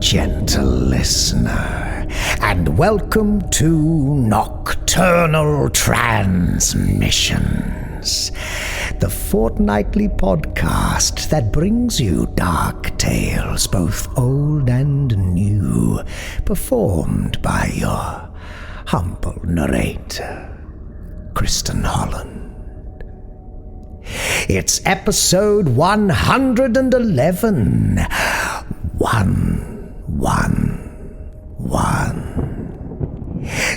gentle listener, and welcome to Nocturnal Transmissions, the fortnightly podcast that brings you dark tales, both old and new, performed by your humble narrator, Kristin Holland. It's episode 111. 111.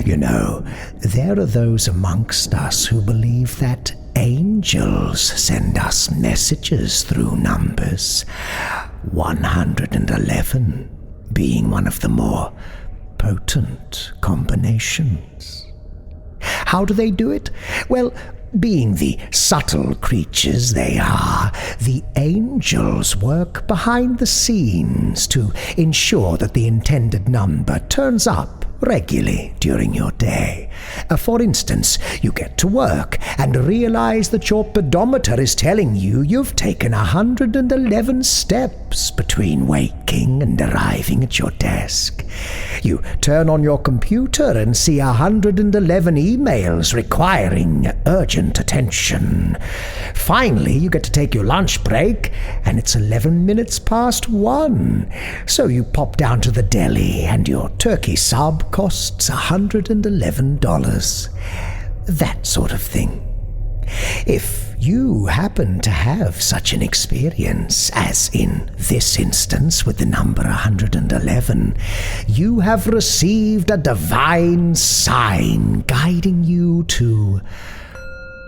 You know, there are those amongst us who believe that angels send us messages through numbers, 111 being one of the more potent combinations. How do they do it? Well, being the subtle creatures they are, the angels work behind the scenes to ensure that the intended number turns up regularly during your day. For instance, you get to work and realize that your pedometer is telling you you've taken 111 steps between waking and arriving at your desk. You turn on your computer and see 111 emails requiring urgent attention. Finally, you get to take your lunch break, and it's 11 minutes past 1. So you pop down to the deli, and your turkey sub costs $111. That sort of thing. If you happen to have such an experience, as in this instance with the number 111, you have received a divine sign guiding you to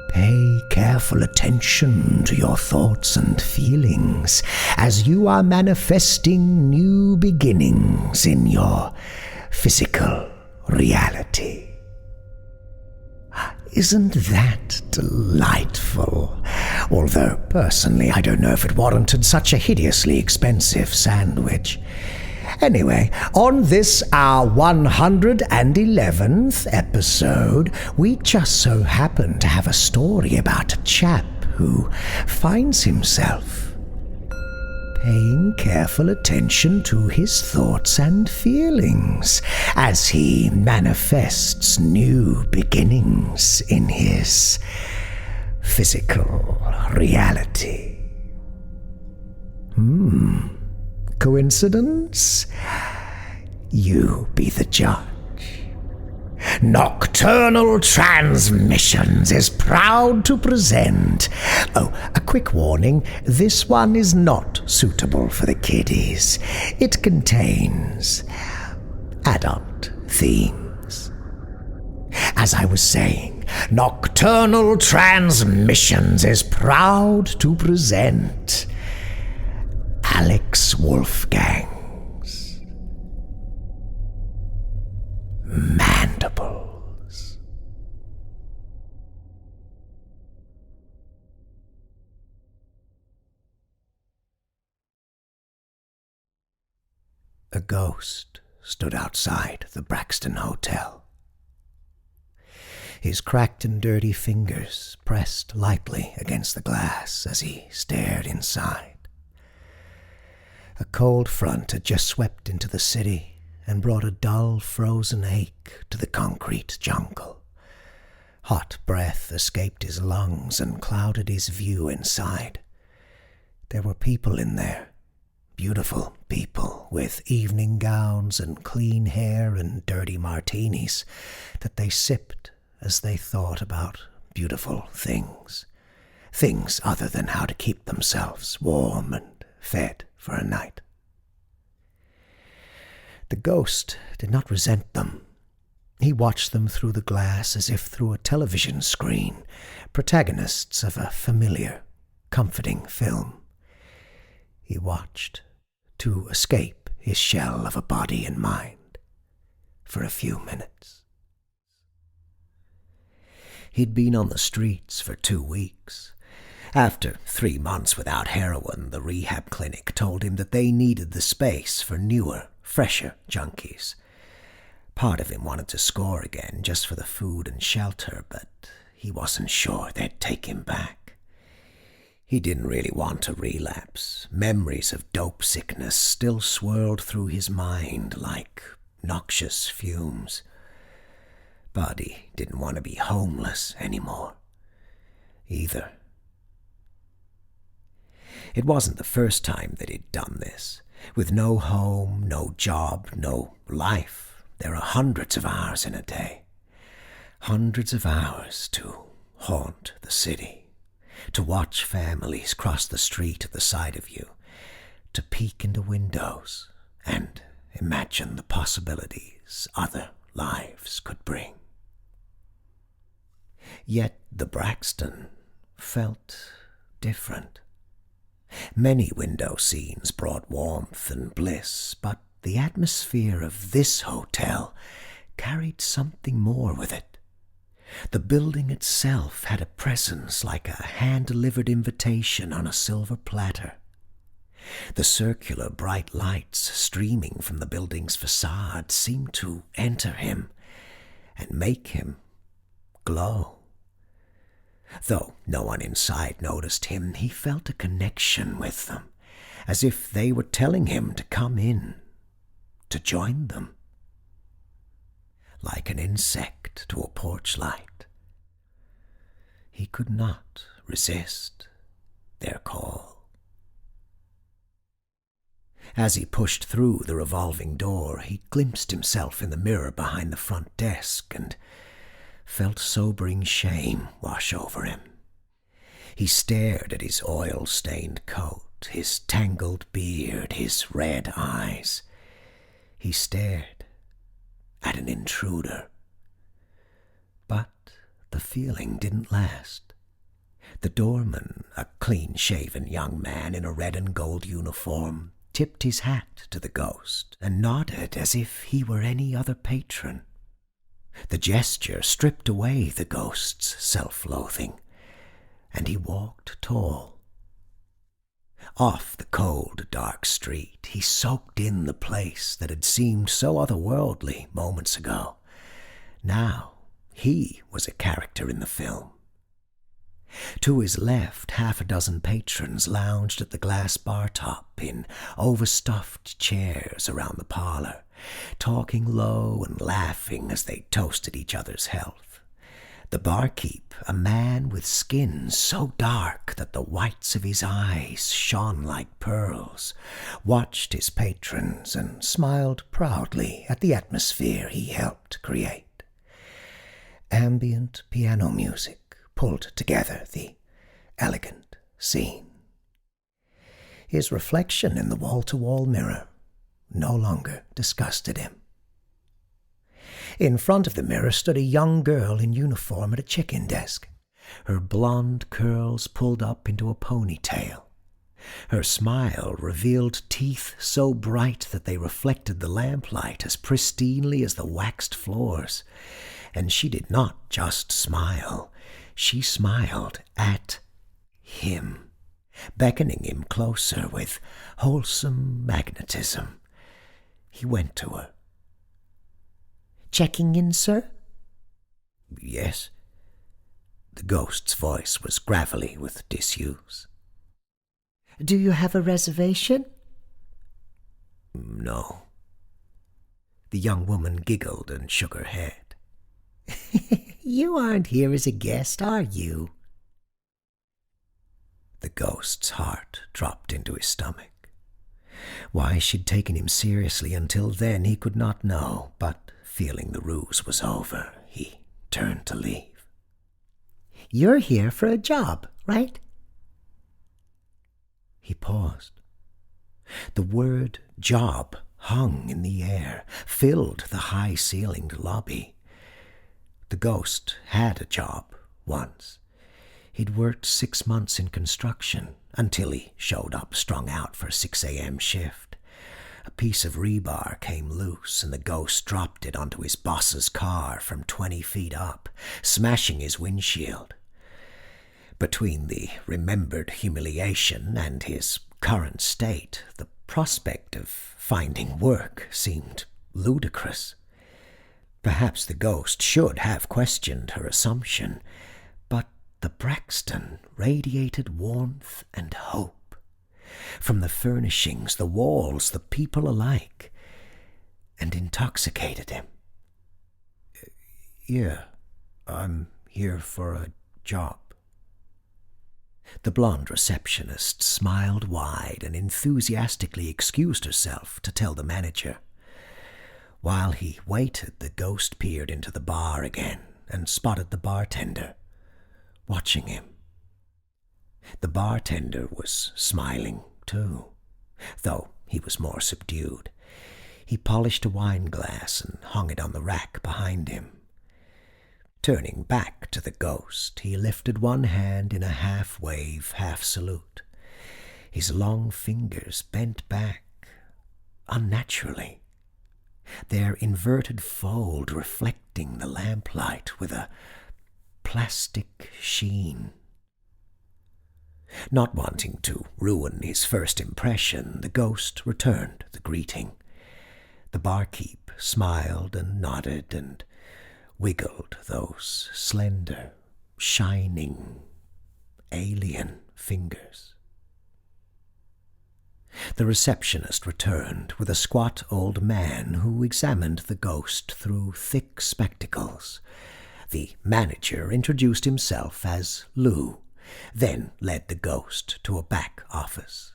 pay careful attention to your thoughts and feelings as you are manifesting new beginnings in your physical reality. Isn't that delightful? Although, personally, I don't know if it warranted such a hideously expensive sandwich. Anyway, on this, our 111th episode, we just so happen to have a story about a chap who finds himself paying careful attention to his thoughts and feelings as he manifests new beginnings in his physical reality. Coincidence? You be the judge. Nocturnal Transmissions is proud to present... Oh, a quick warning, this one is not suitable for the kiddies. It contains adult themes. As I was saying, Nocturnal Transmissions is proud to present Alex Wolfgang's Mandibles. A ghost stood outside the Braxton Hotel. His cracked and dirty fingers pressed lightly against the glass as he stared inside. A cold front had just swept into the city and brought a dull, frozen ache to the concrete jungle. Hot breath escaped his lungs and clouded his view inside. There were people in there, beautiful people with evening gowns and clean hair and dirty martinis that they sipped as they thought about beautiful things other than how to keep themselves warm and fed for a night. The ghost did not resent them. He watched them through the glass as if through a television screen, protagonists of a familiar, comforting film. He watched to escape his shell of a body and mind for a few minutes. He'd been on the streets for 2 weeks. After 3 months without heroin, the rehab clinic told him that they needed the space for newer, fresher junkies. Part of him wanted to score again just for the food and shelter, but he wasn't sure they'd take him back. He didn't really want to relapse. Memories of dope sickness still swirled through his mind like noxious fumes. But he didn't want to be homeless anymore, either. It wasn't the first time that he'd done this. With no home, no job, no life, there are hundreds of hours in a day. Hundreds of hours to haunt the city, to watch families cross the street at the side of you, to peek into windows and imagine the possibilities other lives could bring. Yet the Braxton felt different. Many window scenes brought warmth and bliss, but the atmosphere of this hotel carried something more with it. The building itself had a presence like a hand-delivered invitation on a silver platter. The circular bright lights streaming from the building's facade seemed to enter him and make him glow. Though no one inside noticed him, he felt a connection with them, as if they were telling him to come in, to join them. Like an insect to a porch light, he could not resist their call. As he pushed through the revolving door, he glimpsed himself in the mirror behind the front desk and felt sobering shame wash over him. He stared at his oil-stained coat, his tangled beard, his red eyes. He stared at an intruder. But the feeling didn't last. The doorman, a clean-shaven young man in a red and gold uniform, tipped his hat to the ghost and nodded as if he were any other patron. The gesture stripped away the ghost's self-loathing, and he walked tall. Off the cold, dark street, he soaked in the place that had seemed so otherworldly moments ago. Now he was a character in the film. To his left, half a dozen patrons lounged at the glass bar top in overstuffed chairs around the parlor, talking low and laughing as they toasted each other's health. The barkeep, a man with skin so dark that the whites of his eyes shone like pearls, watched his patrons and smiled proudly at the atmosphere he helped create. Ambient piano music pulled together the elegant scene. His reflection in the wall-to-wall mirror no longer disgusted him. In front of the mirror stood a young girl in uniform at a check-in desk, her blonde curls pulled up into a ponytail. Her smile revealed teeth so bright that they reflected the lamplight as pristinely as the waxed floors. And she did not just smile. She smiled at him, beckoning him closer with wholesome magnetism. He went to her. "Checking in, sir?" "Yes." The ghost's voice was gravelly with disuse. "Do you have a reservation?" "No." The young woman giggled and shook her head. "You aren't here as a guest, are you?" The ghost's heart dropped into his stomach. Why she'd taken him seriously until then he could not know, but feeling the ruse was over, he turned to leave. "You're here for a job, right?" He paused. The word job hung in the air, filled the high-ceilinged lobby. The ghost had a job once. He'd worked 6 months in construction until he showed up strung out for a 6 a.m. shift. A piece of rebar came loose and the ghost dropped it onto his boss's car from 20 feet up, smashing his windshield. Between the remembered humiliation and his current state, the prospect of finding work seemed ludicrous. Perhaps the ghost should have questioned her assumption, but The Braxton radiated warmth and hope. From the furnishings, the walls, the people alike, and intoxicated him. "Yeah, I'm here for a job." The blonde receptionist smiled wide and enthusiastically excused herself to tell the manager. While he waited, the ghost peered into the bar again and spotted the bartender, watching him. The bartender was smiling too, though he was more subdued. He polished a wine glass and hung it on the rack behind him. Turning back to the ghost, he lifted one hand in a half-wave, half-salute. His long fingers bent back unnaturally, their inverted fold reflecting the lamplight with a plastic sheen. Not wanting to ruin his first impression, the ghost returned the greeting. The barkeep smiled and nodded and wiggled those slender, shining, alien fingers. The receptionist returned with a squat old man who examined the ghost through thick spectacles. The manager introduced himself as Lou, then led the ghost to a back office.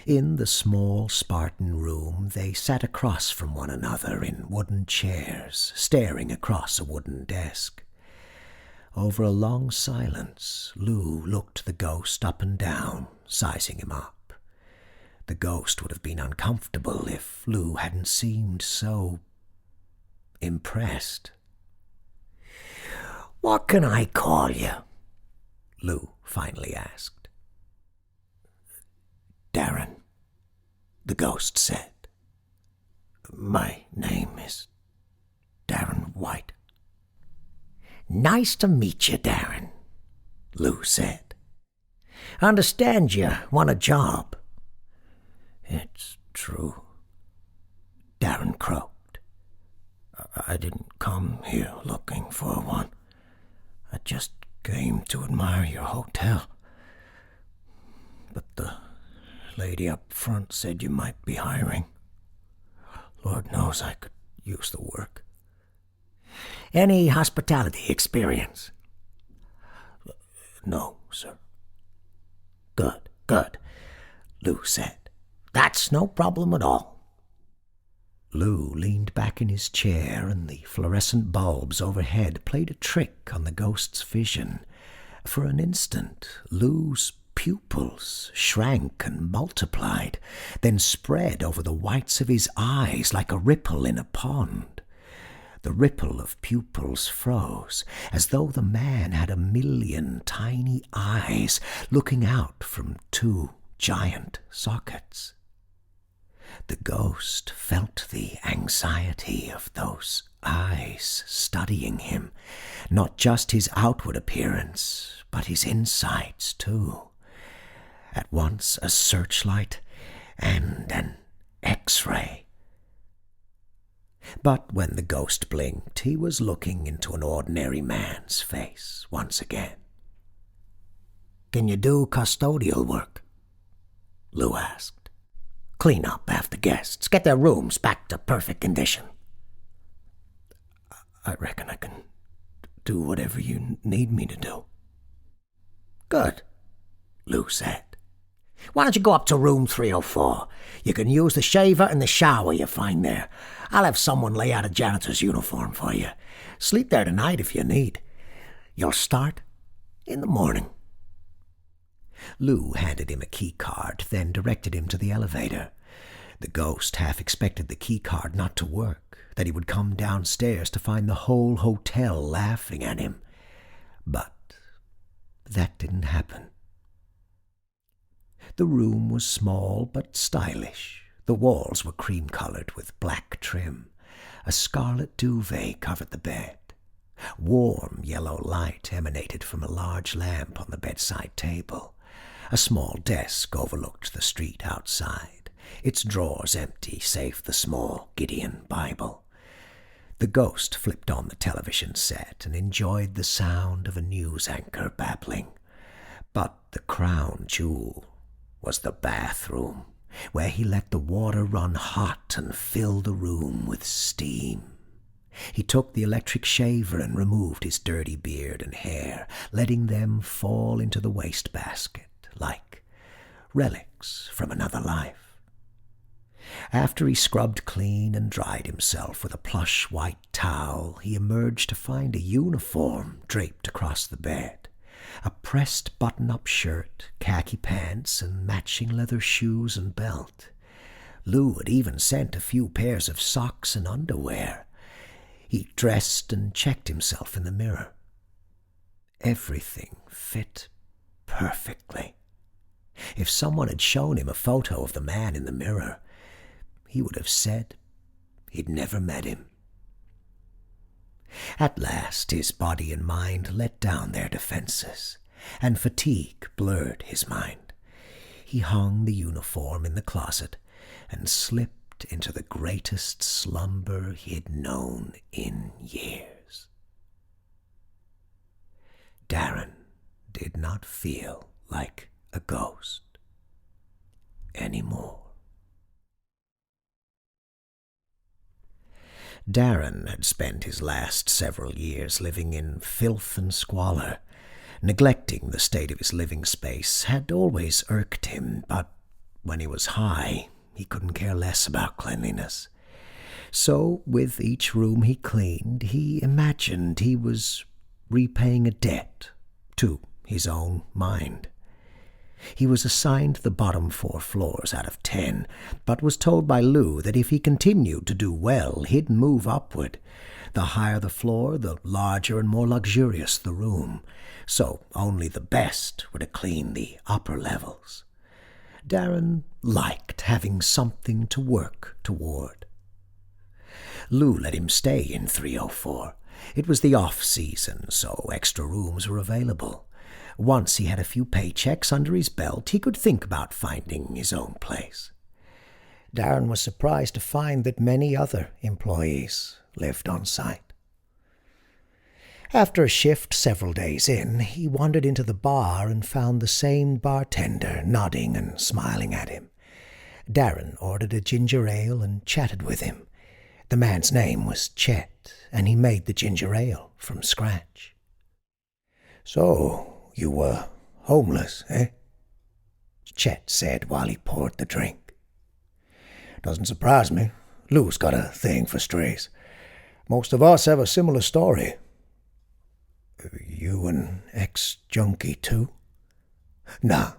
In the small Spartan room, they sat across from one another in wooden chairs, staring across a wooden desk. Over a long silence, Lou looked the ghost up and down, sizing him up. The ghost would have been uncomfortable if Lou hadn't seemed so impressed. "What can I call you?" Lou finally asked. "Darren," the ghost said. "My name is Darren White." "Nice to meet you, Darren," Lou said. "I understand you want a job." "It's true," Darren croaked. "I didn't come here looking for one. I just came to admire your hotel. But the lady up front said you might be hiring. Lord knows I could use the work." "Any hospitality experience?" "No, sir." Good, Lou said. "That's no problem at all." Lou leaned back in his chair, and the fluorescent bulbs overhead played a trick on the ghost's vision. For an instant, Lou's pupils shrank and multiplied, then spread over the whites of his eyes like a ripple in a pond. The ripple of pupils froze, as though the man had 1,000,000 tiny eyes looking out from 2 giant sockets. The ghost felt the anxiety of those eyes studying him, not just his outward appearance, but his insides too. At once a searchlight and an X-ray. But when the ghost blinked, he was looking into an ordinary man's face once again. "Can you do custodial work?" Lou asked. "Clean up after guests, get their rooms back to perfect condition." "I reckon I can do whatever you need me to do." "Good," Lou said. "Why don't you go up to room 304? You can use the shaver and the shower you find there. I'll have someone lay out a janitor's uniform for you. Sleep there tonight if you need. You'll start in the morning." Lou handed him a key card, then directed him to the elevator. The ghost half expected the key card not to work, that he would come downstairs to find the whole hotel laughing at him. But that didn't happen. The room was small but stylish. The walls were cream-colored with black trim. A scarlet duvet covered the bed. Warm yellow light emanated from a large lamp on the bedside table. A small desk overlooked the street outside, its drawers empty save the small Gideon Bible. The ghost flipped on the television set and enjoyed the sound of a news anchor babbling. But the crown jewel was the bathroom, where he let the water run hot and fill the room with steam. He took the electric shaver and removed his dirty beard and hair, letting them fall into the wastebasket like relics from another life. After he scrubbed clean and dried himself with a plush white towel, he emerged to find a uniform draped across the bed. A pressed button-up shirt, khaki pants, and matching leather shoes and belt. Lou had even sent a few pairs of socks and underwear. He dressed and checked himself in the mirror. Everything fit perfectly. If someone had shown him a photo of the man in the mirror, he would have said he'd never met him. At last his body and mind let down their defenses, and fatigue blurred his mind. He hung the uniform in the closet and slipped into the greatest slumber he'd known in years. Darren did not feel like a ghost anymore. Darren had spent his last several years living in filth and squalor. Neglecting the state of his living space had always irked him, but when he was high, he couldn't care less about cleanliness. So, with each room he cleaned, he imagined he was repaying a debt to his own mind. He was assigned the bottom 4 floors out of 10, but was told by Lou that if he continued to do well, he'd move upward. The higher the floor, the larger and more luxurious the room, so only the best were to clean the upper levels. Darren liked having something to work toward. Lou let him stay in 304. It was the off-season, so extra rooms were available. Once he had a few paychecks under his belt, he could think about finding his own place. Darren was surprised to find that many other employees lived on site. After a shift several days in, he wandered into the bar and found the same bartender nodding and smiling at him. Darren ordered a ginger ale and chatted with him. The man's name was Chet, and he made the ginger ale from scratch. "So, you were homeless, eh?" Chet said while he poured the drink. "Doesn't surprise me. Lou's got a thing for strays. Most of us have a similar story." "You an ex-junkie too?" "Nah,"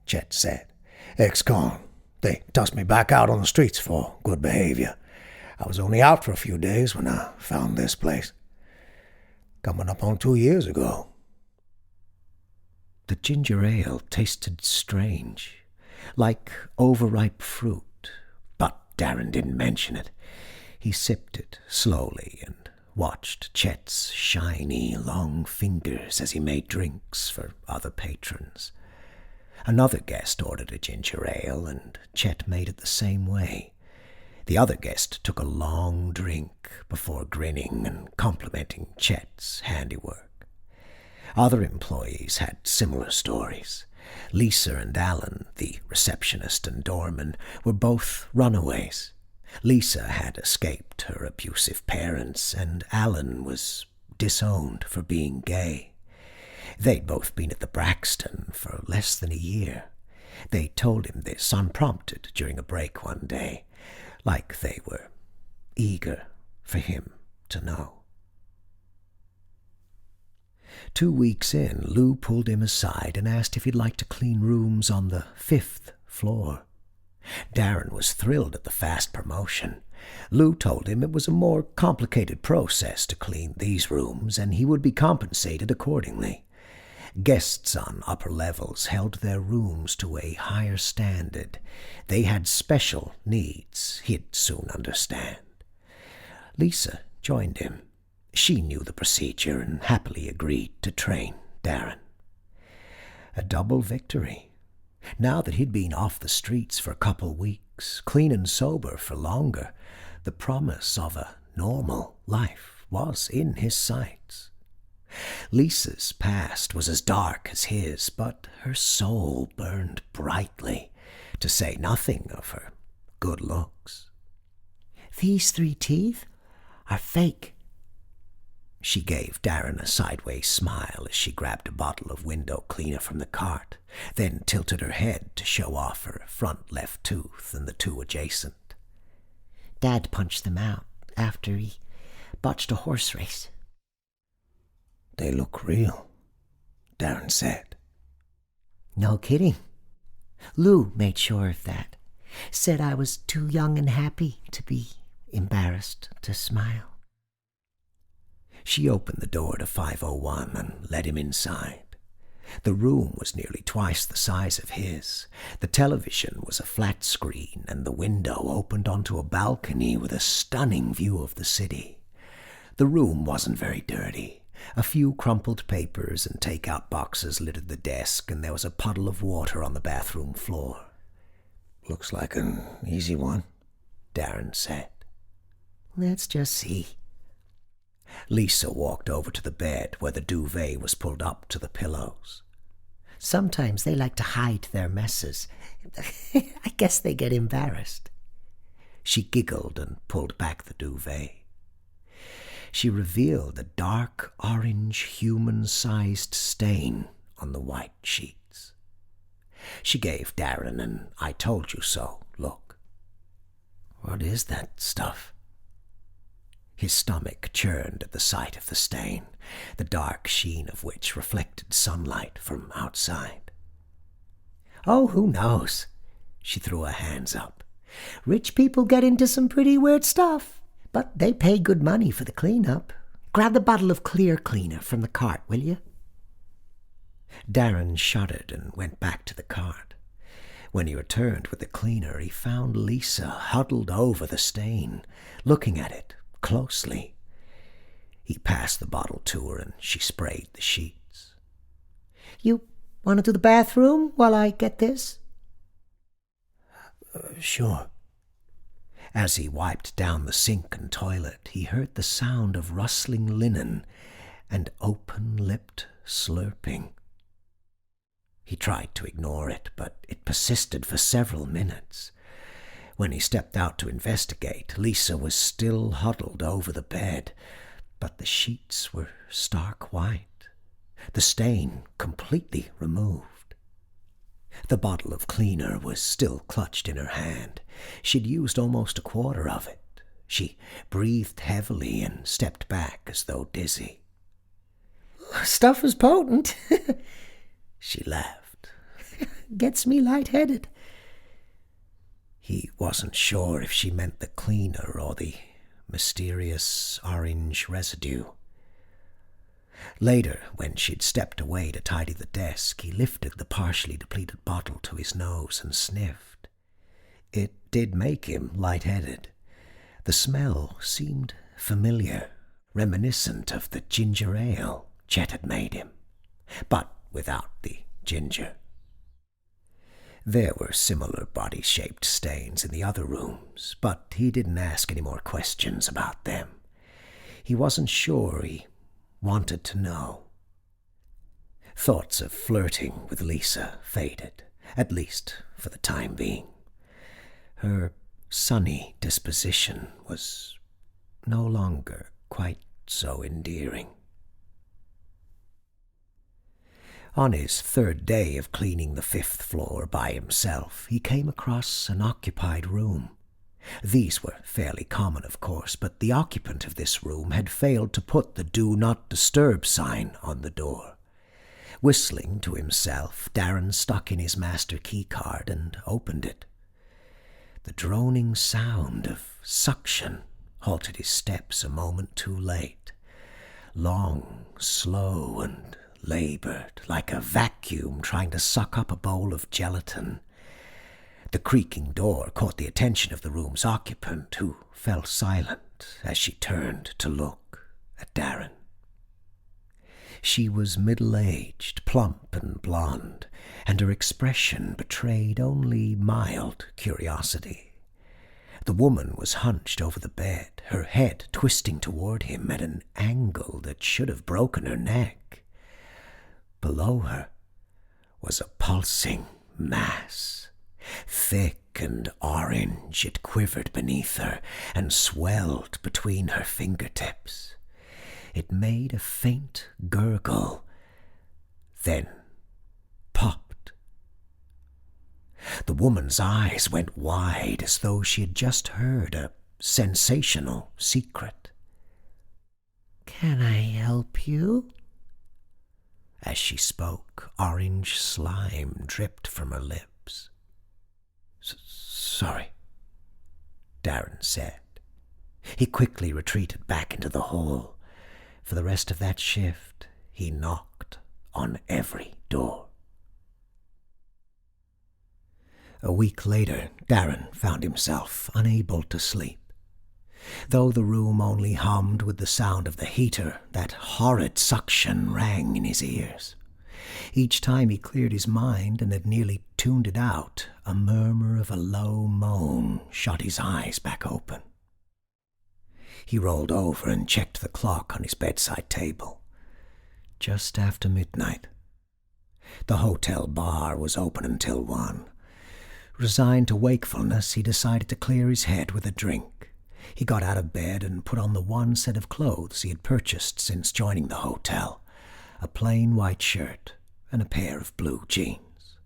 Chet said. "Ex-con. They tossed me back out on the streets for good behavior. I was only out for a few days when I found this place. Coming up on 2 years ago." The ginger ale tasted strange, like overripe fruit, but Darren didn't mention it. He sipped it slowly and watched Chet's shiny, long fingers as he made drinks for other patrons. Another guest ordered a ginger ale, and Chet made it the same way. The other guest took a long drink before grinning and complimenting Chet's handiwork. Other employees had similar stories. Lisa and Alan, the receptionist and doorman, were both runaways. Lisa had escaped her abusive parents, and Alan was disowned for being gay. They'd both been at the Braxton for less than a year. They told him this unprompted during a break one day, like they were eager for him to know. 2 weeks in, Lou pulled him aside and asked if he'd like to clean rooms on the 5th floor. Darren was thrilled at the fast promotion. Lou told him it was a more complicated process to clean these rooms, and he would be compensated accordingly. Guests on upper levels held their rooms to a higher standard. They had special needs he'd soon understand. Lisa joined him. She knew the procedure and happily agreed to train Darren. A double victory. Now that he'd been off the streets for a couple weeks, clean and sober for longer, the promise of a normal life was in his sights. Lisa's past was as dark as his, but her soul burned brightly, to say nothing of her good looks. "These 3 teeth are fake." She gave Darren a sideways smile as she grabbed a bottle of window cleaner from the cart, then tilted her head to show off her front left tooth and the 2 adjacent. "Dad punched them out after he botched a horse race." "They look real," Darren said. "No kidding. Lou made sure of that. Said I was too young and happy to be embarrassed to smile." She opened the door to 501 and led him inside. The room was nearly twice the size of his. The television was a flat screen, and the window opened onto a balcony with a stunning view of the city. The room wasn't very dirty. A few crumpled papers and take-out boxes littered the desk, and there was a puddle of water on the bathroom floor. "Looks like an easy one," Darren said. "Let's just see." Lisa walked over to the bed where the duvet was pulled up to the pillows. "Sometimes they like to hide their messes. I guess they get embarrassed." She giggled and pulled back the duvet. She revealed a dark orange human-sized stain on the white sheets. She gave Darren an "I told you so" look. "What is that stuff?" His stomach churned at the sight of the stain, the dark sheen of which reflected sunlight from outside. "Oh, who knows?" She threw her hands up. "Rich people get into some pretty weird stuff, but they pay good money for the cleanup. Grab the bottle of clear cleaner from the cart, will you?" Darren shuddered and went back to the cart. When he returned with the cleaner, he found Lisa huddled over the stain, looking at it closely. He passed the bottle to her and she sprayed the sheets. "You want to do the bathroom while I get this?" Sure." As he wiped down the sink and toilet, he heard the sound of rustling linen and open-lipped slurping. He tried to ignore it, but it persisted for several minutes. When he stepped out to investigate, Lisa was still huddled over the bed, but the sheets were stark white, the stain completely removed. The bottle of cleaner was still clutched in her hand. She'd used almost a quarter of it. She breathed heavily and stepped back as though dizzy. "Stuff is potent." She laughed. "Gets me lightheaded." He wasn't sure if she meant the cleaner or the mysterious orange residue. Later, when she'd stepped away to tidy the desk, he lifted the partially depleted bottle to his nose and sniffed. It did make him lightheaded. The smell seemed familiar, reminiscent of the ginger ale Chet had made him, but without the ginger. There were similar body-shaped stains in the other rooms, but he didn't ask any more questions about them. He wasn't sure he wanted to know. Thoughts of flirting with Lisa faded, at least for the time being. Her sunny disposition was no longer quite so endearing. On his 3rd day of cleaning the 5th floor by himself, he came across an occupied room. These were fairly common, of course, but the occupant of this room had failed to put the "Do Not Disturb" sign on the door. Whistling to himself, Darren stuck in his master keycard and opened it. The droning sound of suction halted his steps a moment too late. Long, slow, and labored, like a vacuum trying to suck up a bowl of gelatin. The creaking door caught the attention of the room's occupant, who fell silent as she turned to look at Darren. She was middle-aged, plump and blonde, and her expression betrayed only mild curiosity. The woman was hunched over the bed, her head twisting toward him at an angle that should have broken her neck. Below her was a pulsing mass. Thick and orange, it quivered beneath her and swelled between her fingertips. It made a faint gurgle, then popped. The woman's eyes went wide as though she had just heard a sensational secret. "Can I help you?" As she spoke, orange slime dripped from her lips. Sorry, Darren said. He quickly retreated back into the hall. For the rest of that shift, he knocked on every door. A week later, Darren found himself unable to sleep. Though the room only hummed with the sound of the heater, that horrid suction rang in his ears. Each time he cleared his mind and had nearly tuned it out, a murmur of a low moan shot his eyes back open. He rolled over and checked the clock on his bedside table. Just after midnight. The hotel bar was open until 1. Resigned to wakefulness, he decided to clear his head with a drink. He got out of bed and put on the one set of clothes he had purchased since joining the hotel, a plain white shirt and a pair of blue jeans.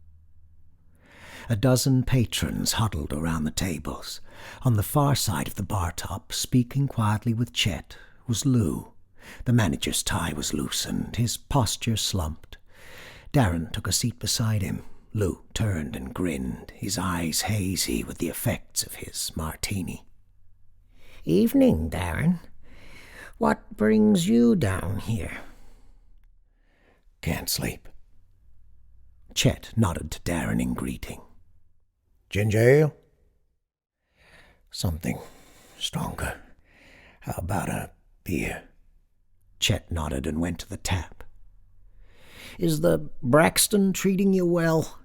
A dozen patrons huddled around the tables. On the far side of the bar top, speaking quietly with Chet, was Lou. The manager's tie was loosened, his posture slumped. Darren took a seat beside him. Lou turned and grinned, his eyes hazy with the effects of his martini. "Evening, Darren. What brings you down here?" "Can't sleep." Chet nodded to Darren in greeting. "Ginger ale?" "Something stronger. How about a beer?" Chet nodded and went to the tap. "Is the Braxton treating you well?"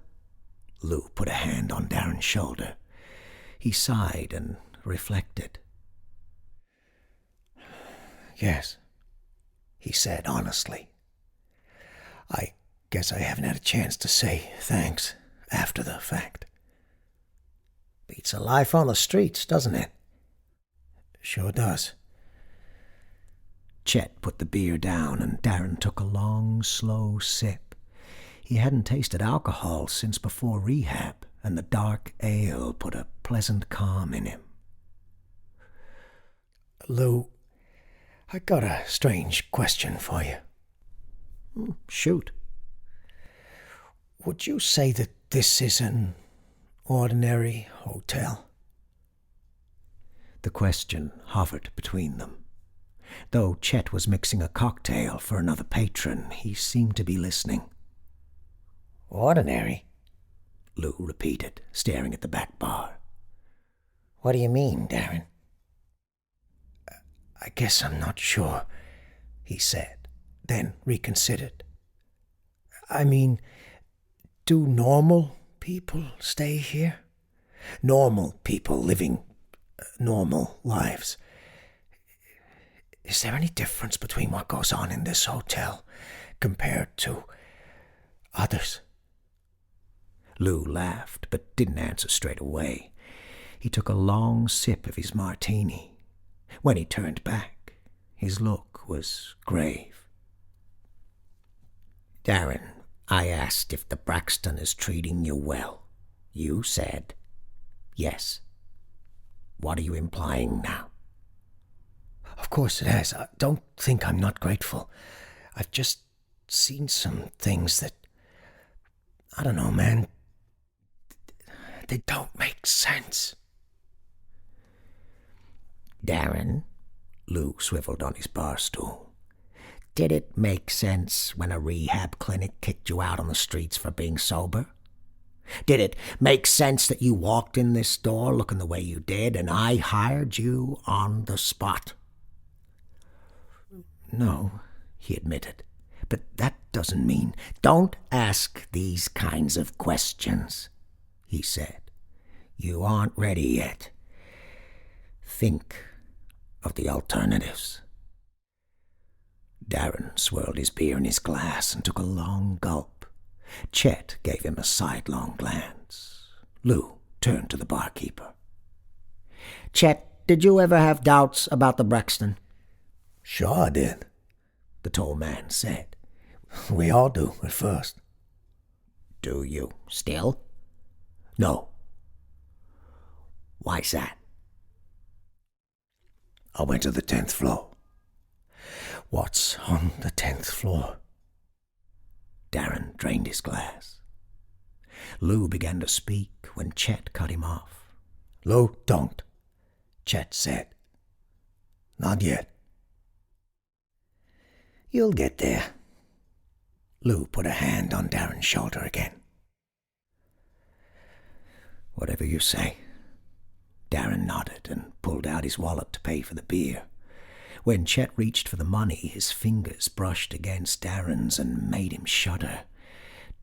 Lou put a hand on Darren's shoulder. He sighed and reflected. "Yes," he said honestly. "I guess I haven't had a chance to say thanks after the fact." "Beats a life on the streets, doesn't it?" "Sure does." Chet put the beer down and Darren took a long, slow sip. He hadn't tasted alcohol since before rehab, and the dark ale put a pleasant calm in him. "Lou, I got a strange question for you." "Shoot." "Would you say that this is an ordinary hotel?" The question hovered between them. Though Chet was mixing a cocktail for another patron, he seemed to be listening. "Ordinary?" Lou repeated, staring at the back bar. "What do you mean, Darren?" "I guess I'm not sure," he said, then reconsidered. "I mean, do normal people stay here? Normal people living normal lives. Is there any difference between what goes on in this hotel compared to others?" Lou laughed, but didn't answer straight away. He took a long sip of his martini. When he turned back, his look was grave. "Darren, I asked if the Braxton is treating you well. You said yes. What are you implying now?" "Of course it has. Don't think I'm not grateful. I've just seen some things that, I don't know, man, they don't make sense." "Darren," Lou swiveled on his bar stool, "did it make sense when a rehab clinic kicked you out on the streets for being sober? Did it make sense that you walked in this door looking the way you did and I hired you on the spot?" "No," he admitted, "but that doesn't mean—" "Don't ask these kinds of questions," he said. "You aren't ready yet. Think of the alternatives. Darren swirled his beer in his glass and took a long gulp. Chet gave him a sidelong glance. Lou turned to the barkeeper. "Chet, did you ever have doubts about the Brexton?" "Sure I did," the tall man said. "We all do at first." "Do you still?" "No." "Why's that?" "I went to the 10th floor." "What's on the 10th floor?" Darren drained his glass. Lou began to speak when Chet cut him off. "Lou, don't," Chet said. "Not yet." "You'll get there." Lou put a hand on Darren's shoulder again. "Whatever you say." Darren nodded and pulled out his wallet to pay for the beer. When Chet reached for the money, his fingers brushed against Darren's and made him shudder.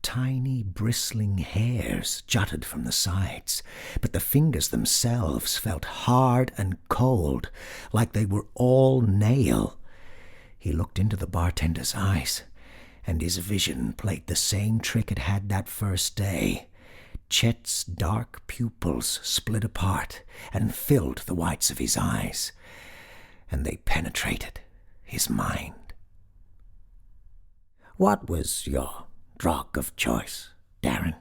Tiny, bristling hairs jutted from the sides, but the fingers themselves felt hard and cold, like they were all nail. He looked into the bartender's eyes, and his vision played the same trick it had that first day. Chet's dark pupils split apart and filled the whites of his eyes, and they penetrated his mind. "What was your drug of choice, Darren?"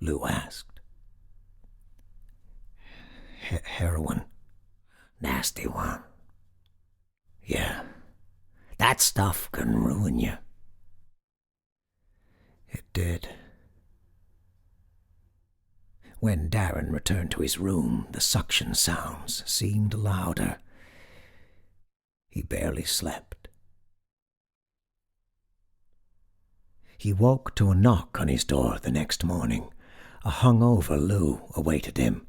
Lou asked. "Heroin." "Nasty one." "Yeah, that stuff can ruin you." It did. When Darren returned to his room, the suction sounds seemed louder. He barely slept. He woke to a knock on his door the next morning. A hungover Lou awaited him.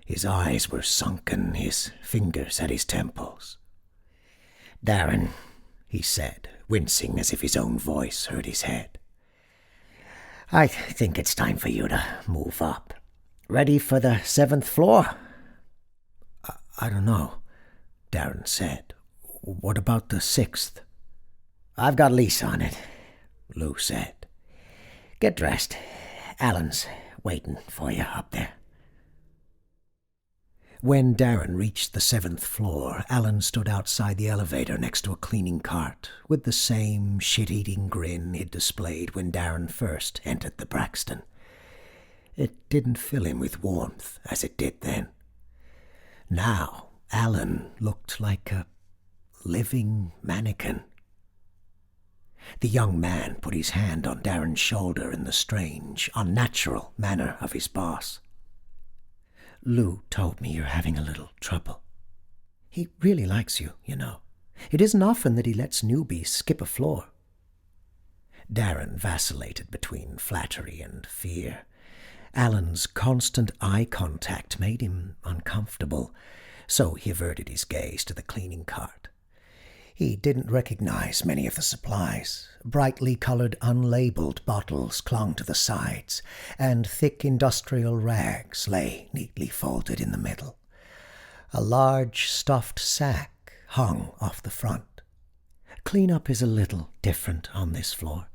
His eyes were sunken, his fingers at his temples. "Darren," he said, wincing as if his own voice hurt his head. "I think it's time for you to move up. Ready for the 7th floor?" I don't know," Darren said. "What about the 6th? "I've got a lease on it," Lou said. "Get dressed. Alan's waiting for you up there." When Darren reached the 7th floor, Alan stood outside the elevator next to a cleaning cart, with the same shit-eating grin he'd displayed when Darren first entered the Braxton. It didn't fill him with warmth as it did then. Now, Alan looked like a living mannequin. The young man put his hand on Darren's shoulder in the strange, unnatural manner of his boss. "Lou told me you're having a little trouble. He really likes you, you know. It isn't often that he lets newbies skip a floor." Darren vacillated between flattery and fear. Alan's constant eye contact made him uncomfortable, so he averted his gaze to the cleaning cart. He didn't recognize many of the supplies. Brightly colored, unlabeled bottles clung to the sides, and thick industrial rags lay neatly folded in the middle. A large stuffed sack hung off the front. "Cleanup is a little different on this floor,"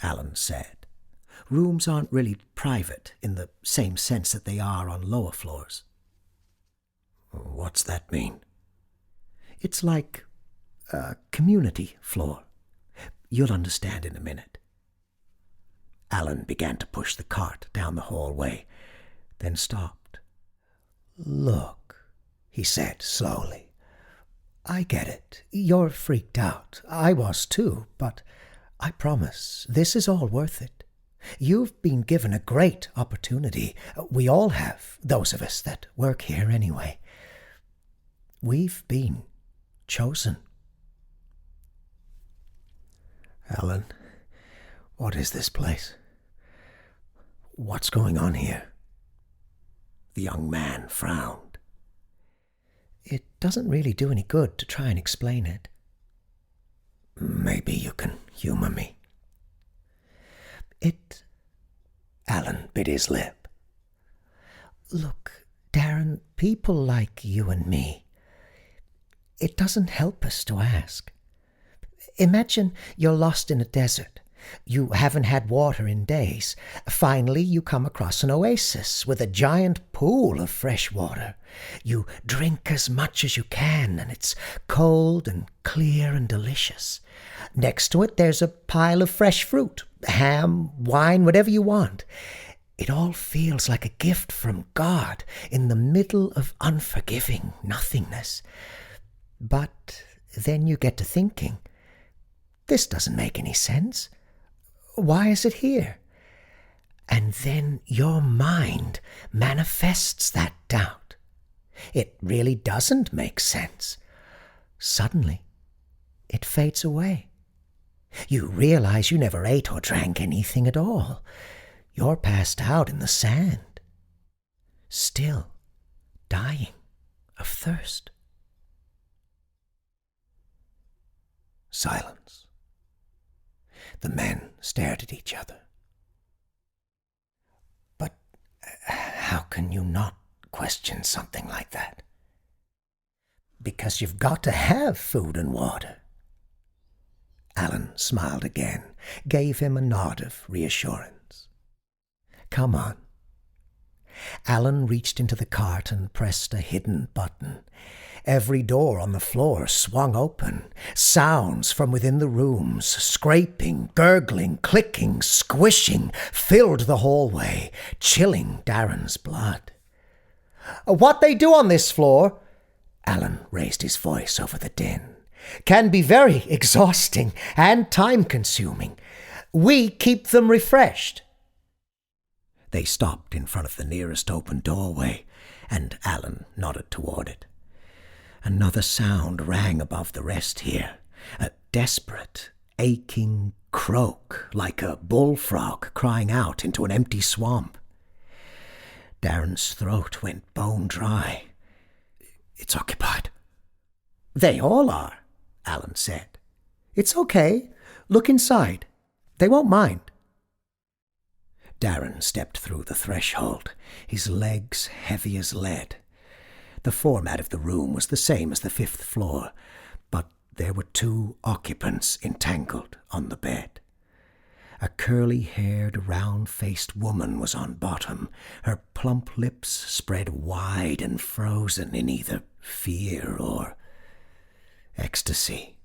Alan said. "Rooms aren't really private in the same sense that they are on lower floors." "What's that mean?" "It's like a community floor. You'll understand in a minute." Alan began to push the cart down the hallway, then stopped. "Look," he said slowly. "I get it. You're freaked out. I was too, but I promise this is all worth it. You've been given a great opportunity. We all have, those of us that work here anyway. We've been chosen." "Alan, what is this place? What's going on here?" The young man frowned. "It doesn't really do any good to try and explain it." "Maybe you can humor me." Alan bit his lip. "Look, Darren, people like you and me, it doesn't help us to ask. Imagine you're lost in a desert. You haven't had water in days. Finally, you come across an oasis with a giant pool of fresh water. You drink as much as you can, and it's cold and clear and delicious. Next to it, there's a pile of fresh fruit, ham, wine, whatever you want. It all feels like a gift from God in the middle of unforgiving nothingness. But then you get to thinking, this doesn't make any sense. Why is it here? And then your mind manifests that doubt. It really doesn't make sense. Suddenly, it fades away. You realize you never ate or drank anything at all. You're passed out in the sand, still dying of thirst. Silence. The men stared at each other. But how can you not question something like that? Because you've got to have food and water. Alan smiled again, gave him a nod of reassurance. Come on. Alan reached into the cart and pressed a hidden button. Every door on the floor swung open. Sounds from within the rooms, scraping, gurgling, clicking, squishing, filled the hallway, chilling Darren's blood. "What they do on this floor," Alan raised his voice over the din, "can be very exhausting and time-consuming. We keep them refreshed." They stopped in front of the nearest open doorway, and Alan nodded toward it. Another sound rang above the rest here, a desperate, aching croak, like a bullfrog crying out into an empty swamp. Darren's throat went bone dry. "It's occupied." "They all are," Alan said. "It's okay. Look inside. They won't mind." Darren stepped through the threshold, his legs heavy as lead. The format of the room was the same as the 5th floor, but there were 2 occupants entangled on the bed. A curly-haired, round-faced woman was on bottom, her plump lips spread wide and frozen in either fear or ecstasy.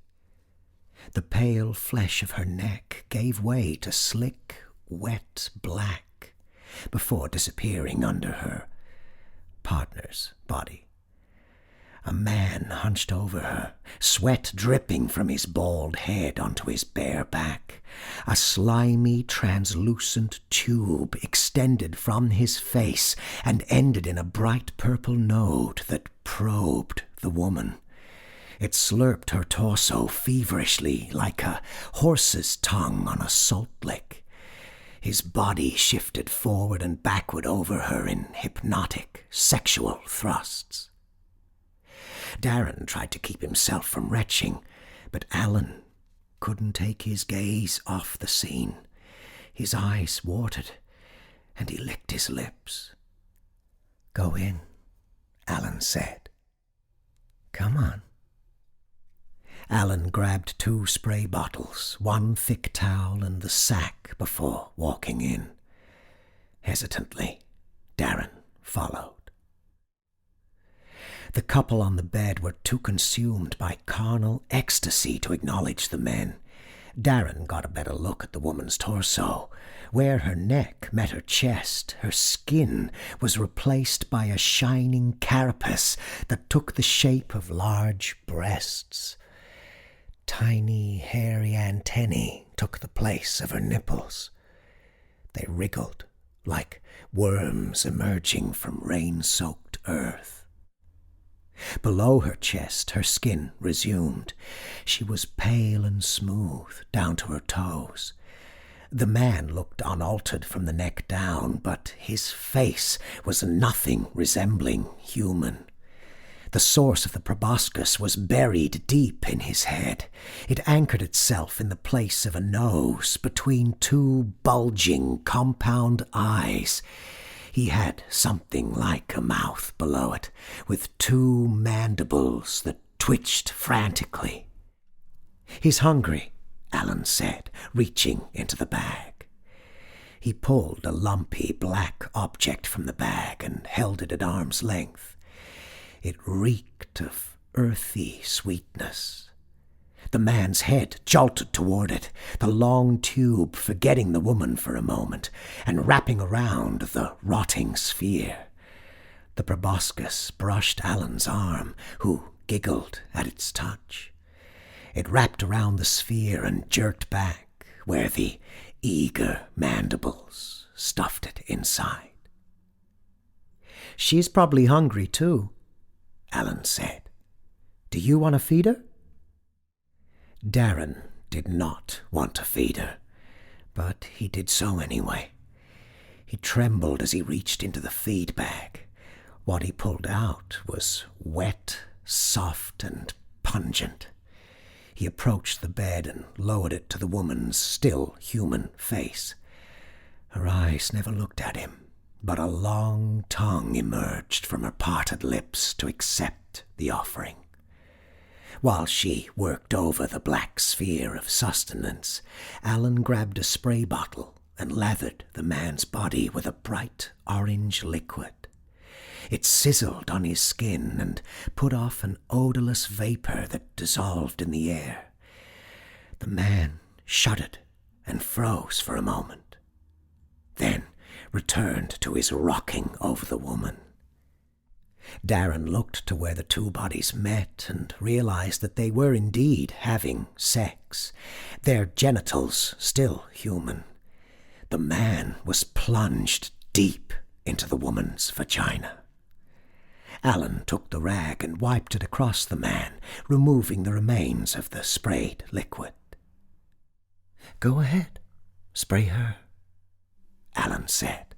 The pale flesh of her neck gave way to slick, wet black before disappearing under her partner's body. A man hunched over her, sweat dripping from his bald head onto his bare back. A slimy, translucent tube extended from his face and ended in a bright purple node that probed the woman. It slurped her torso feverishly like a horse's tongue on a salt lick. His body shifted forward and backward over her in hypnotic, sexual thrusts. Darren tried to keep himself from retching, but Alan couldn't take his gaze off the scene. His eyes watered, and he licked his lips. "Go in," Alan said. "Come on." Alan grabbed 2 spray bottles, 1 thick towel and the sack before walking in. Hesitantly, Darren followed. The couple on the bed were too consumed by carnal ecstasy to acknowledge the men. Darren got a better look at the woman's torso. Where her neck met her chest, her skin was replaced by a shining carapace that took the shape of large breasts. Tiny, hairy antennae took the place of her nipples. They wriggled like worms emerging from rain-soaked earth. Below her chest, her skin resumed. She was pale and smooth down to her toes. The man looked unaltered from the neck down, but his face was nothing resembling human. The source of the proboscis was buried deep in his head. It anchored itself in the place of a nose between 2 bulging, compound eyes. He had something like a mouth below it, with two mandibles that twitched frantically. "He's hungry," Alan said, reaching into the bag. He pulled a lumpy black object from the bag and held it at arm's length. It reeked of earthy sweetness. The man's head jolted toward it, the long tube forgetting the woman for a moment and wrapping around the rotting sphere. The proboscis brushed Alan's arm, who giggled at its touch. It wrapped around the sphere and jerked back, where the eager mandibles stuffed it inside. "She's probably hungry too," Alan said. "Do you want to feed her?" Darren did not want to feed her, but he did so anyway. He trembled as he reached into the feed bag. What he pulled out was wet, soft, and pungent. He approached the bed and lowered it to the woman's still human face. Her eyes never looked at him, but a long tongue emerged from her parted lips to accept the offering. While she worked over the black sphere of sustenance, Alan grabbed a spray bottle and lathered the man's body with a bright orange liquid. It sizzled on his skin and put off an odorless vapor that dissolved in the air. The man shuddered and froze for a moment, then returned to his rocking over the woman. Darren looked to where the two bodies met and realized that they were indeed having sex, their genitals still human. The man was plunged deep into the woman's vagina. Alan took the rag and wiped it across the man, removing the remains of the sprayed liquid. "Go ahead, spray her," Alan said.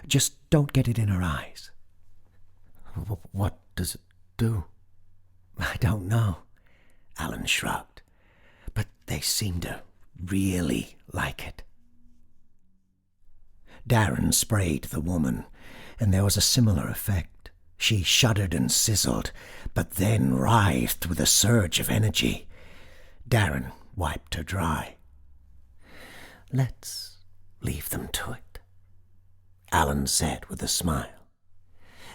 "Just don't get it in her eyes." "What does it do?" "I don't know," Alan shrugged, "but they seem to really like it." Darren sprayed the woman, and there was a similar effect. She shuddered and sizzled, but then writhed with a surge of energy. Darren wiped her dry. "Let's leave them to it," Alan said with a smile.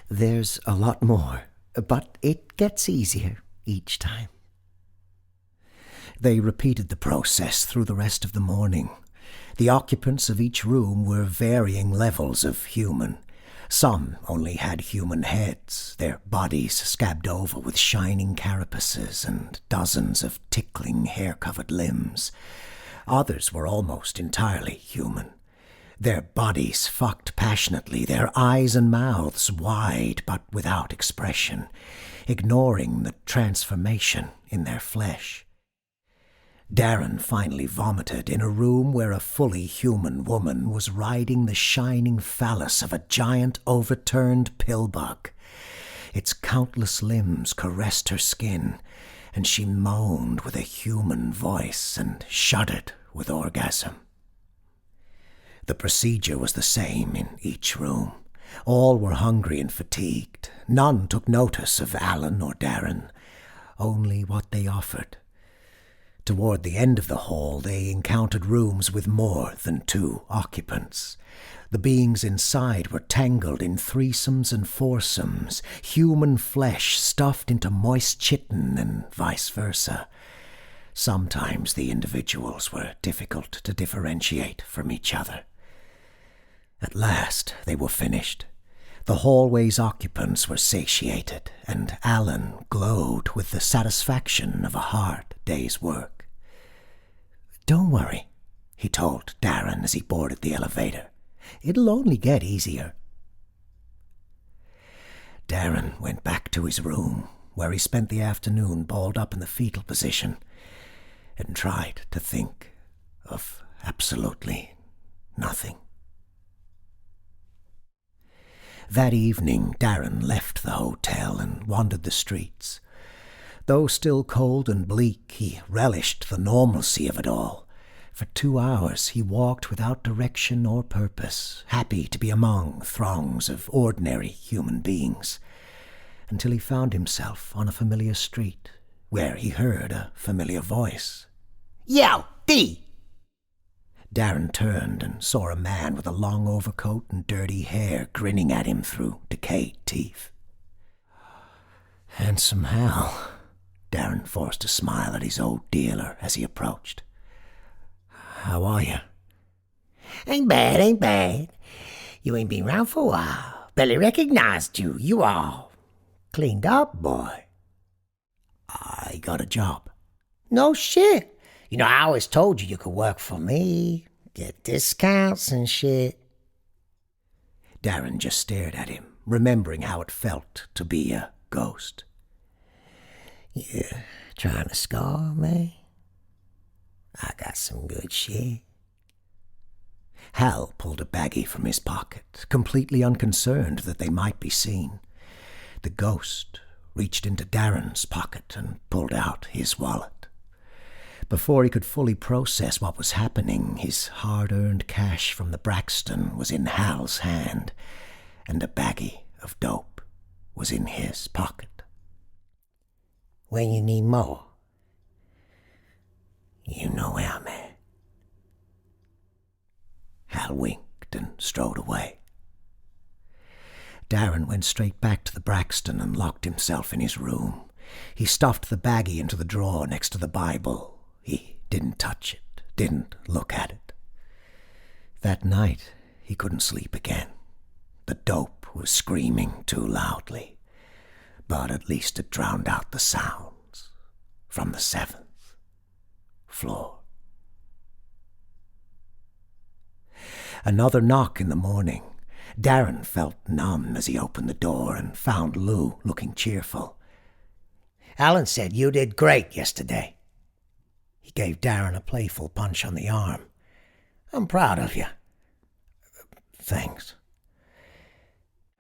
"There's a lot more, but it gets easier each time." They repeated the process through the rest of the morning. The occupants of each room were varying levels of human. Some only had human heads, their bodies scabbed over with shining carapaces and dozens of tickling hair-covered limbs. Others were almost entirely human. Their bodies fucked passionately, their eyes and mouths wide but without expression, ignoring the transformation in their flesh. Darren finally vomited in a room where a fully human woman was riding the shining phallus of a giant overturned pillbug. Its countless limbs caressed her skin, and she moaned with a human voice and shuddered with orgasm. The procedure was the same in each room. All were hungry and fatigued. None took notice of Alan or Darren, only what they offered. Toward the end of the hall, they encountered rooms with more than 2 occupants. The beings inside were tangled in threesomes and foursomes, human flesh stuffed into moist chitin and vice versa. Sometimes the individuals were difficult to differentiate from each other. At last they were finished. The hallway's occupants were satiated, and Alan glowed with the satisfaction of a hard day's work. "Don't worry," he told Darren as he boarded the elevator. "It'll only get easier." Darren went back to his room, where he spent the afternoon balled up in the fetal position, and tried to think of absolutely nothing. That evening, Darren left the hotel and wandered the streets. Though still cold and bleak, he relished the normalcy of it all. For 2 hours he walked without direction or purpose, happy to be among throngs of ordinary human beings, until he found himself on a familiar street, where he heard a familiar voice. "Yo, D!" Darren turned and saw a man with a long overcoat and dirty hair grinning at him through decayed teeth. "Handsome Hal." Darren forced a smile at his old dealer as he approached. "How are you?" "Ain't bad, ain't bad. You ain't been round for a while. Barely recognized you. You all cleaned up, boy." "I got a job." "No shit. You know, I always told you could work for me, get discounts and shit." Darren just stared at him, remembering how it felt to be a ghost. "You trying to scar me? I got some good shit." Hal pulled a baggie from his pocket, completely unconcerned that they might be seen. The ghost reached into Darren's pocket and pulled out his wallet. Before he could fully process what was happening, his hard-earned cash from the Braxton was in Hal's hand, and a baggie of dope was in his pocket. "When you need more, you know where I'm at." Hal winked and strode away. Darren went straight back to the Braxton and locked himself in his room. He stuffed the baggie into the drawer next to the Bible. He didn't touch it, didn't look at it. That night, he couldn't sleep again. The dope was screaming too loudly, but at least it drowned out the sounds from the 7th floor. Another knock in the morning. Darren felt numb as he opened the door and found Lou looking cheerful. "Alan said you did great yesterday." He gave Darren a playful punch on the arm. "I'm proud of you." "Thanks."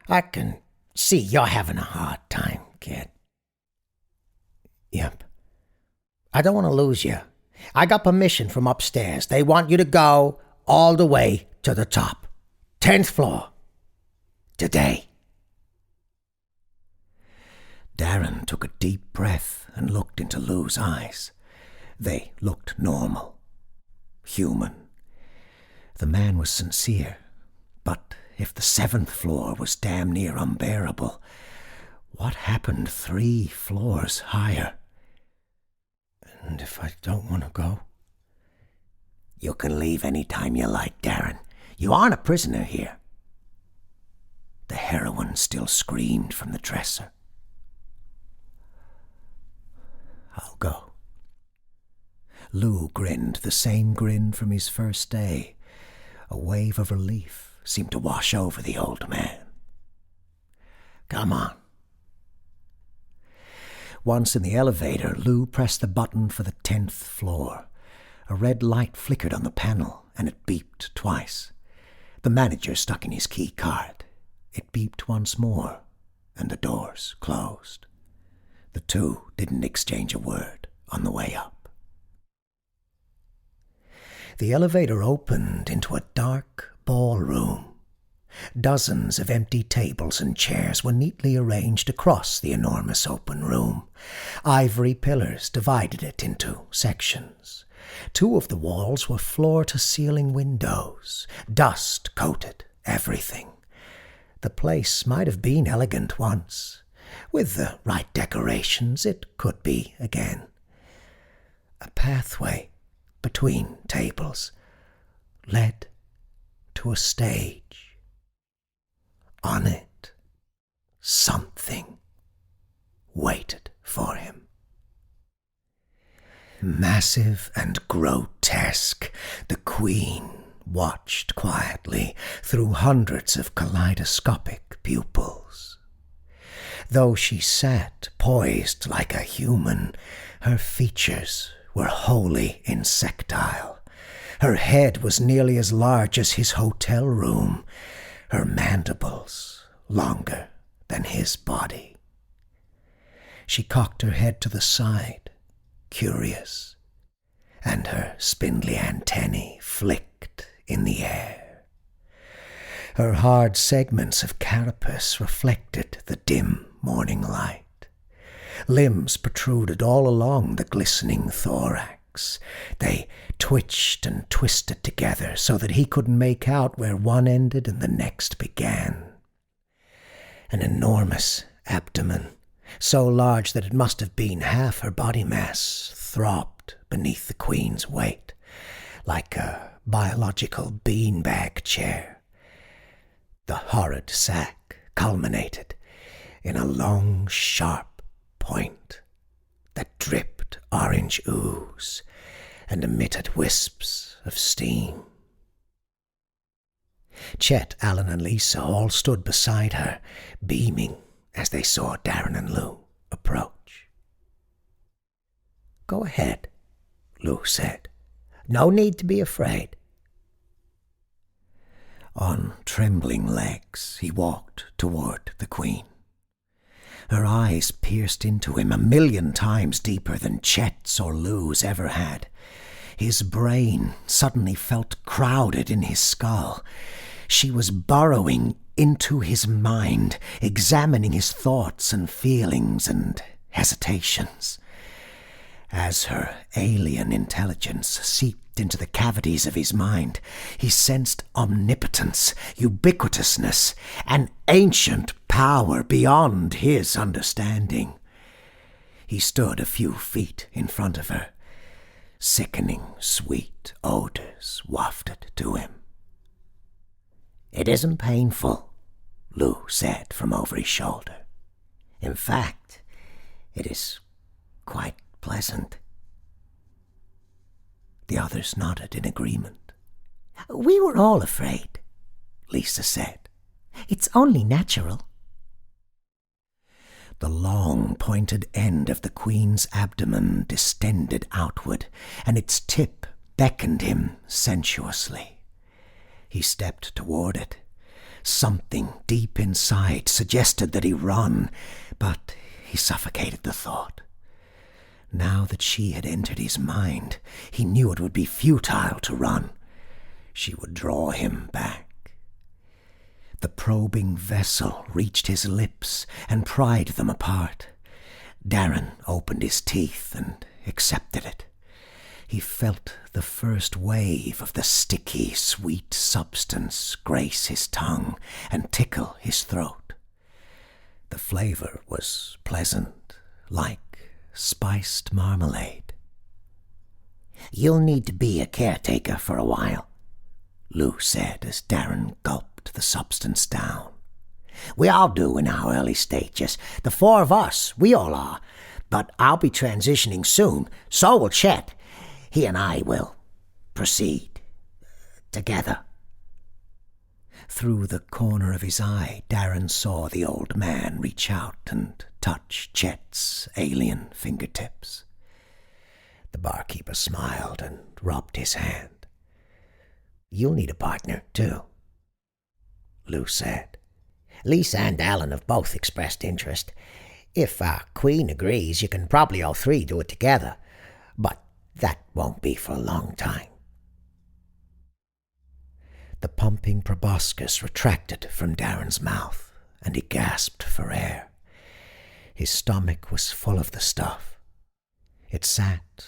"I can see you're having a hard time, kid." "Yep." "I don't want to lose you. I got permission from upstairs. They want you to go all the way to the top. 10th floor. Today." Darren took a deep breath and looked into Lou's eyes. They looked normal, human. The man was sincere, but if the 7th floor was damn near unbearable, what happened 3 floors higher? "And if I don't want to go?" "You can leave any time you like, Darren. You aren't a prisoner here." The heroine still screamed from the dresser. "I'll go." Lou grinned the same grin from his first day. A wave of relief seemed to wash over the old man. "Come on." Once in the elevator, Lou pressed the button for the 10th floor. A red light flickered on the panel, and it beeped twice. The manager stuck in his key card. It beeped once more, and the doors closed. The two didn't exchange a word on the way up. The elevator opened into a dark ballroom. Dozens of empty tables and chairs were neatly arranged across the enormous open room. Ivory pillars divided it into sections. 2 of the walls were floor-to-ceiling windows. Dust coated everything. The place might have been elegant once. With the right decorations, it could be again. A pathway between tables led to a stage. On it, something waited for him. Massive and grotesque, the Queen watched quietly through hundreds of kaleidoscopic pupils. Though she sat poised like a human, her features were wholly insectile. Her head was nearly as large as his hotel room, her mandibles longer than his body. She cocked her head to the side, curious, and her spindly antennae flicked in the air. Her hard segments of carapace reflected the dim morning light. Limbs protruded all along the glistening thorax. They twitched and twisted together so that he couldn't make out where one ended and the next began. An enormous abdomen, so large that it must have been half her body mass, throbbed beneath the queen's weight, like a biological beanbag chair. The horrid sack culminated in a long, sharp point that dripped orange ooze and emitted wisps of steam. Chet, Alan, and Lisa all stood beside her, beaming as they saw Darren and Lou approach. "Go ahead," Lou said. "No need to be afraid." On trembling legs, he walked toward the Queen. Her eyes pierced into him 1,000,000 times deeper than Chet's or Lou's ever had. His brain suddenly felt crowded in his skull. She was burrowing into his mind, examining his thoughts and feelings and hesitations. As her alien intelligence seeped into the cavities of his mind, he sensed omnipotence, ubiquitousness, an ancient power beyond his understanding. He stood a few feet in front of her. Sickening, sweet odors wafted to him. "It isn't painful," Lou said from over his shoulder. "In fact, it is quite pleasant." The others nodded in agreement. "We were all afraid," Lisa said. "It's only natural." The long, pointed end of the Queen's abdomen distended outward, and its tip beckoned him sensuously. He stepped toward it. Something deep inside suggested that he run, but he suffocated the thought. Now that she had entered his mind, he knew it would be futile to run. She would draw him back. The probing vessel reached his lips and pried them apart. Darren opened his teeth and accepted it. He felt the first wave of the sticky, sweet substance grace his tongue and tickle his throat. The flavor was pleasant, like spiced marmalade. "You'll need to be a caretaker for a while," Lou said as Darren gulped the substance down. "We all do in our early stages. The four of us, we all are. But I'll be transitioning soon. So will Chet. He and I will proceed together." Through the corner of his eye, Darren saw the old man reach out and touch Chet's alien fingertips. The barkeeper smiled and rubbed his hand. "You'll need a partner, too," Lou said. "Lisa and Alan have both expressed interest. If our Queen agrees, you can probably all three do it together. But that won't be for a long time." The pumping proboscis retracted from Darren's mouth, and he gasped for air. His stomach was full of the stuff. It sat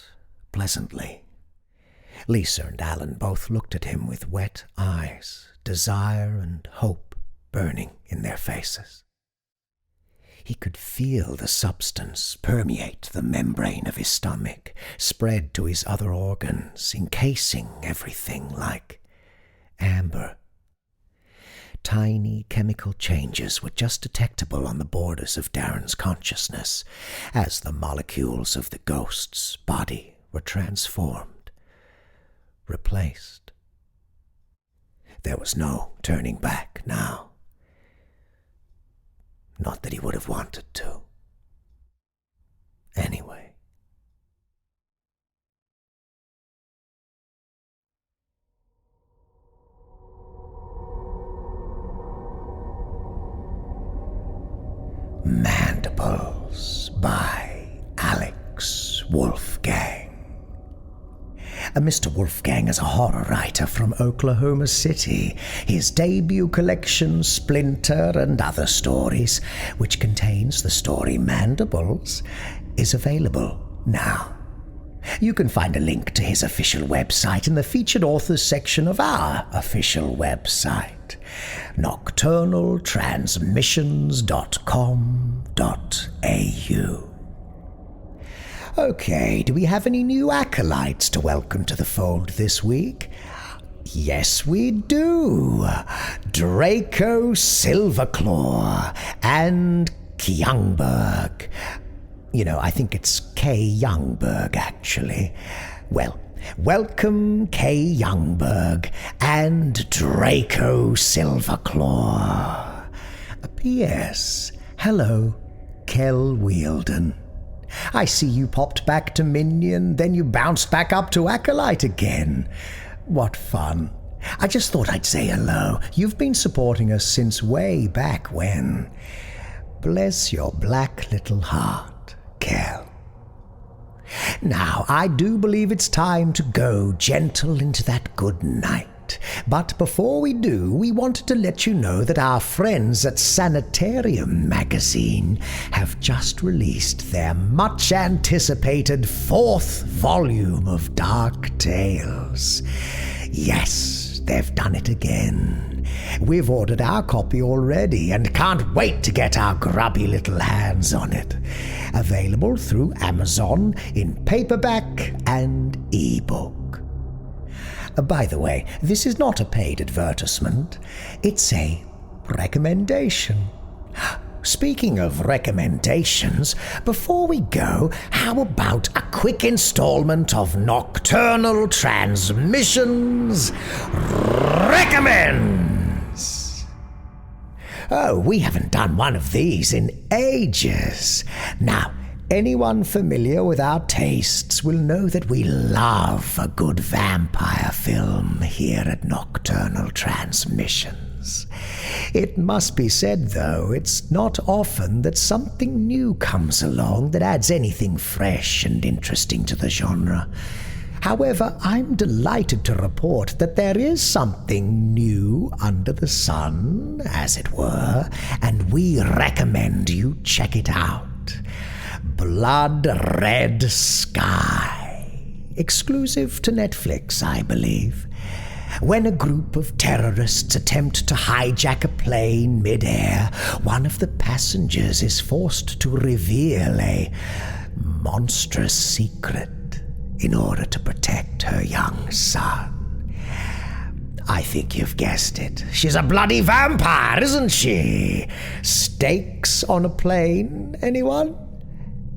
pleasantly. Lisa and Alan both looked at him with wet eyes, desire and hope burning in their faces. He could feel the substance permeate the membrane of his stomach, spread to his other organs, encasing everything like amber. Tiny chemical changes were just detectable on the borders of Darren's consciousness as the molecules of the ghost's body were transformed, replaced. There was no turning back now. Not that he would have wanted to. Anyway. Mandibles by Alex Wolfgang. Mr. Wolfgang is a horror writer from Oklahoma City. His debut collection, Splinter and Other Stories, which contains the story Mandibles, is available now. You can find a link to his official website in the featured authors section of our official website, nocturnaltransmissions.com.au. Okay, do we have any new acolytes to welcome to the fold this week? Yes, we do. Draco Silverclaw and Youngberg. I think it's K. Youngberg, actually. Well, welcome K. Youngberg and Draco Silverclaw. P.S. Hello, Kel Wielden. I see you popped back to Minion, then you bounced back up to Acolyte again. What fun. I just thought I'd say hello. You've been supporting us since way back when. Bless your black little heart, Kel. Now, I do believe it's time to go gentle into that good night. But before we do, we wanted to let you know that our friends at Sanitarium magazine have just released their much-anticipated 4th volume of Dark Tales. Yes, they've done it again. We've ordered our copy already and can't wait to get our grubby little hands on it. Available through Amazon in paperback and ebook. By the way, this is not a paid advertisement. It's a recommendation. Speaking of recommendations, before we go, how about a quick installment of Nocturnal Transmissions Recommends? Oh, we haven't done one of these in ages. Now, anyone familiar with our tastes will know that we love a good vampire film here at Nocturnal Transmissions. It must be said, though, it's not often that something new comes along that adds anything fresh and interesting to the genre. However, I'm delighted to report that there is something new under the sun, as it were, and we recommend you check it out. Blood Red Sky. Exclusive to Netflix, I believe. When a group of terrorists attempt to hijack a plane mid-air, one of the passengers is forced to reveal a monstrous secret in order to protect her young son. I think you've guessed it. She's a bloody vampire, isn't she? Stakes on a plane, anyone?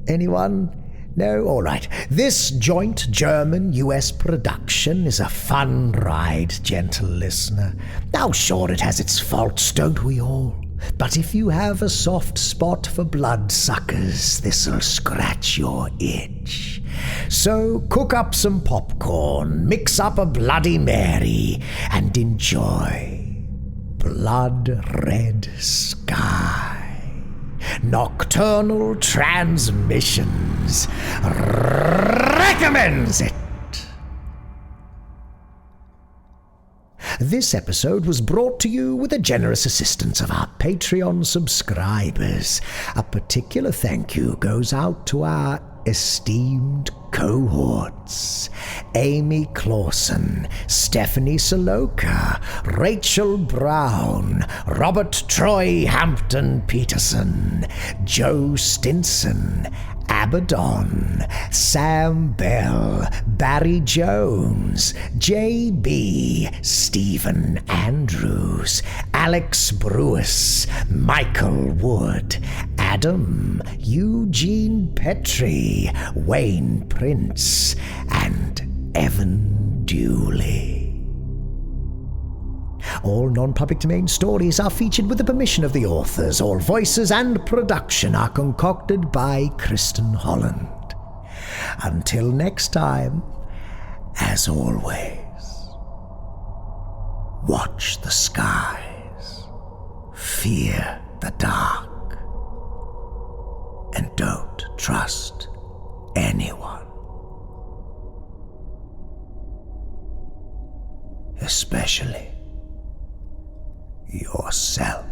Anyone? No? All right. This joint German-US production is a fun ride, gentle listener. Now, sure, it has its faults, don't we all? But if you have a soft spot for bloodsuckers, this'll scratch your itch. So cook up some popcorn, mix up a Bloody Mary, and enjoy Blood Red Sky. Nocturnal Transmissions recommends it. This episode was brought to you with the generous assistance of our Patreon subscribers. A particular thank you goes out to our esteemed cohorts: Amy Clausen, Stephanie Saloka, Rachel Brown, Robert Troy Hampton Peterson, Joe Stinson, Abaddon, Sam Bell, Barry Jones, J.B., Stephen Andrews, Alex Brewis, Michael Wood, Adam, Eugene Petrie, Wayne Prince, and Evan Dooley. All non-public domain stories are featured with the permission of the authors. All voices and production are concocted by Kristin Holland. Until next time, as always, watch the skies, fear the dark, and don't trust anyone. especially yourself.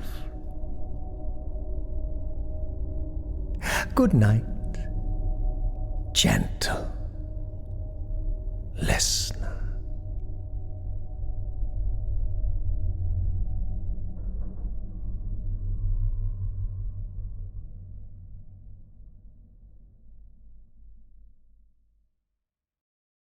Good night, gentle listener.